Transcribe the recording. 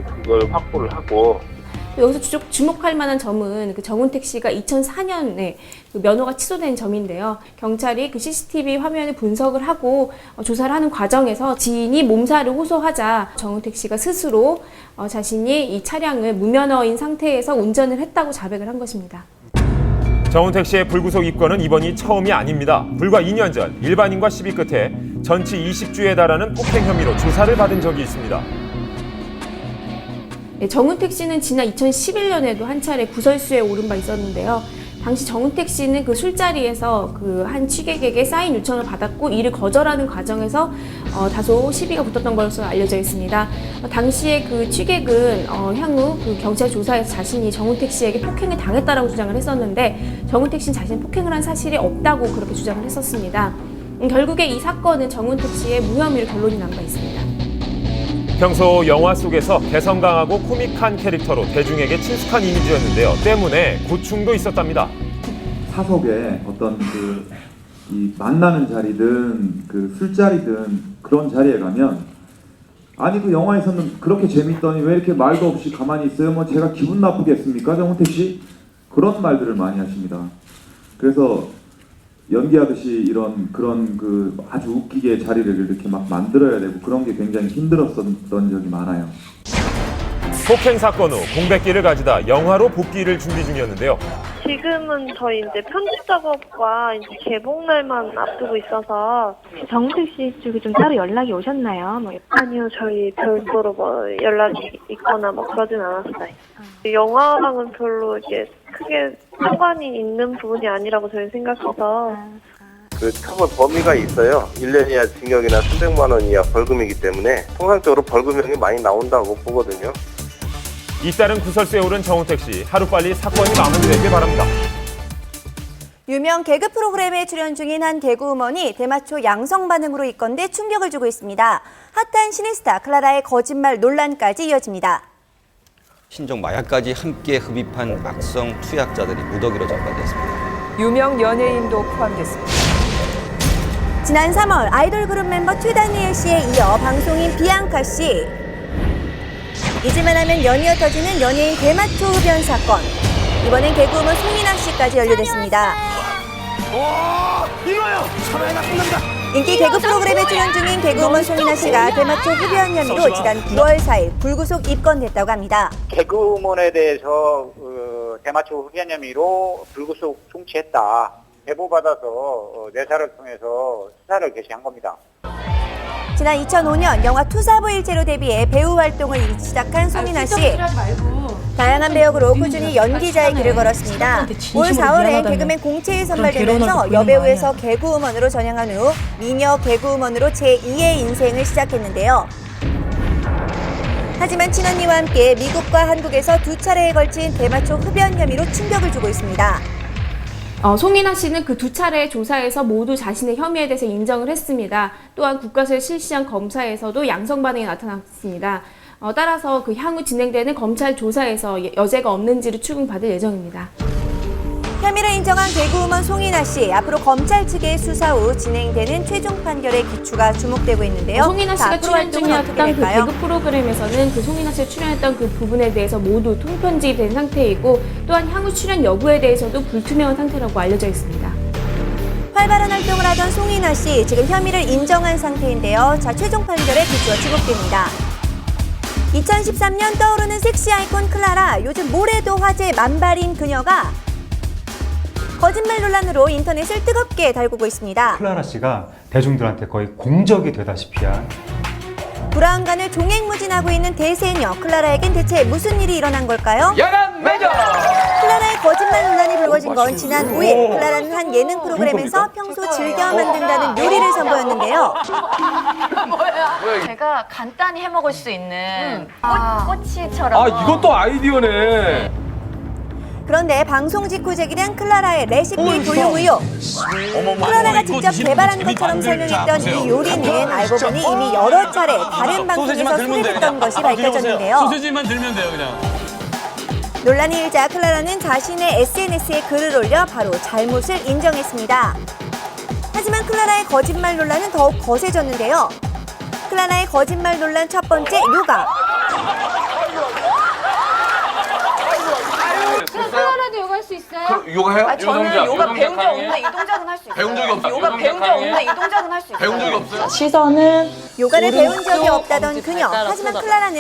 그걸 확보를 하고. 여기서 주목할 만한 점은 그 정은택 씨가 2004년에 그 면허가 취소된 점인데요. 경찰이 그 CCTV 화면을 분석을 하고 조사를 하는 과정에서 지인이 몸살을 호소하자 정은택 씨가 스스로 자신이 이 차량을 무면허인 상태에서 운전을 했다고 자백을 한 것입니다. 정은택 씨의 불구속 입건은 이번이 처음이 아닙니다. 불과 2년 전 일반인과 시비 끝에 전치 20주에 달하는 폭행 혐의로 조사를 받은 적이 있습니다. 정은택 씨는 지난 2011년에도 한 차례 구설수에 오른 바 있었는데요. 당시 정은택 씨는 그 술자리에서 그 한 취객에게 사인 요청을 받았고 이를 거절하는 과정에서 다소 시비가 붙었던 것으로 알려져 있습니다. 당시에 그 취객은 향후 그 경찰 조사에서 자신이 정은택 씨에게 폭행을 당했다라고 주장을 했었는데 정은택 씨는 자신이 폭행을 한 사실이 없다고 그렇게 주장을 했었습니다. 결국에 이 사건은 정은택 씨의 무혐의로 결론이 난 바 있습니다. 평소 영화 속에서 개성 강하고 코믹한 캐릭터로 대중에게 친숙한 이미지였는데요. 때문에 고충도 있었답니다. 사석에 어떤 이 만나는 자리든 그 술자리든 그런 자리에 가면 아니 그 영화에서는 그렇게 재밌더니 왜 이렇게 말도 없이 가만히 있어요? 뭐 제가 기분 나쁘겠습니까? 정은택 씨? 그런 말들을 많이 하십니다. 그래서 연기하듯이 그런 그 아주 웃기게 자리를 이렇게 막 만들어야 되고 그런 게 굉장히 힘들었던 적이 많아요. 폭행 사건 후 공백기를 가지다 영화로 복귀를 준비 중이었는데요. 지금은 저희 이제 편집 작업과 이제 개봉날만 앞두고 있어서. 정은택 씨 쪽에 좀 따로 연락이 오셨나요? 아니요, 저희 별도로 뭐 연락이 있거나 뭐 그러진 않았어요. 영화랑은 별로 이게 크게 상관이 있는 부분이 아니라고 저희 생각해서. 그 처벌 범위가 있어요. 1년 이하 징역이나 300만 원 이하 벌금이기 때문에 통상적으로 벌금형이 많이 나온다고 보거든요. 잇따른 구설수에 오른 정은택 씨, 하루빨리 사건이 마무리되길 바랍니다. 유명 개그 프로그램에 출연 중인 한 개그우먼이 대마초 양성 반응으로 입건돼 충격을 주고 있습니다. 핫한 시네스타 클라라의 거짓말 논란까지 이어집니다. 신종 마약까지 함께 흡입한 악성 투약자들이 무더기로 전파됐습니다. 유명 연예인도 포함됐습니다. 지난 3월 아이돌 그룹 멤버 최다니엘 씨에 이어 방송인 비앙카 씨. 잊을만 하면 연이어 터지는 연예인 대마초 흡연 사건. 이번엔 개그우먼 송이나 씨까지 연루됐습니다. 인기 개그 프로그램에 출연 중인 개그우먼 송이나 씨가 대마초 흡연 혐의로 지난 9월 4일 불구속 입건됐다고 합니다. 개그우먼에 대해서 대마초 흡연 혐의로 불구속 송치했다. 제보받아서 내사를 통해서 수사를 개시한 겁니다. 지난 2005년 영화 투사부 일체로 데뷔해 배우 활동을 시작한 송이나 씨. 다양한 배역으로 꾸준히 연기자의 길을 걸었습니다. 올 4월엔 개그맨 공채에 선발되면서 여배우에서 개그우먼으로 전향한 후 미녀 개그우먼으로 제2의 인생을 시작했는데요. 하지만 친언니와 함께 미국과 한국에서 두 차례에 걸친 대마초 흡연 혐의로 충격을 주고 있습니다. 송이나 씨는 그 두 차례의 조사에서 모두 자신의 혐의에 대해서 인정을 했습니다. 또한 국가에서 실시한 검사에서도 양성 반응이 나타났습니다. 따라서 그 향후 진행되는 검찰 조사에서 여죄가 없는지를 추궁받을 예정입니다. 혐의를 인정한 개그우먼 송이나 씨, 앞으로 검찰 측의 수사 후 진행되는 최종 판결의 기추가 주목되고 있는데요. 송이나 씨가 출연 중이었던 그 개그 프로그램에서는 그 송이나 씨가 출연했던 그 부분에 대해서 모두 통편집이 된 상태이고 또한 향후 출연 여부에 대해서도 불투명한 상태라고 알려져 있습니다. 활발한 활동을 하던 송이나 씨, 지금 혐의를 인정한 상태인데요. 자, 최종 판결의 기추가 주목됩니다. 2013년 떠오르는 섹시 아이콘 클라라, 요즘 뭐래도 화제 만발인 그녀가 거짓말 논란으로 인터넷을 뜨겁게 달구고 있습니다. 클라라 씨가 대중들한테 거의 공적이 되다시피 한 불안간을 종횡무진하고 있는 대세녀 클라라에겐 대체 무슨 일이 일어난 걸까요? 야간 매장! 클라라의 거짓말 논란이 불거진 건 지난 5일 클라라는 한 예능 프로그램에서 평소 즐겨 만든다는 요리를 선보였는데요. 제가 간단히 해 먹을 수 있는 꼬치처럼. 이것도 아이디어네. 그런데 방송 직후 제기된 클라라의 레시피 돌려우유. 클라라가 직접 개발한 것처럼 설명했던 이 요리는 알고 보니 이미 여러 차례 다른 방송에서 소개됐던 것이 밝혀졌는데요. 소세지만 들면 돼요, 그냥. 논란이 일자 클라라는 자신의 SNS에 글을 올려 바로 잘못을 인정했습니다. 하지만 클라라의 거짓말 논란은 더욱 거세졌는데요. 클라라의 거짓말 논란 첫 번째 요가. 있어요? 요가 해요? 저는 요가 배운 적 없는데 이 동작은 할 수 있어요. 배운 적이 없다. 요가 배운 적 없는데 이 동작은 할 수 있어요. 배운 적이 없어요? 요가를 배운 적이 없다던 그녀. 하지만 클라라는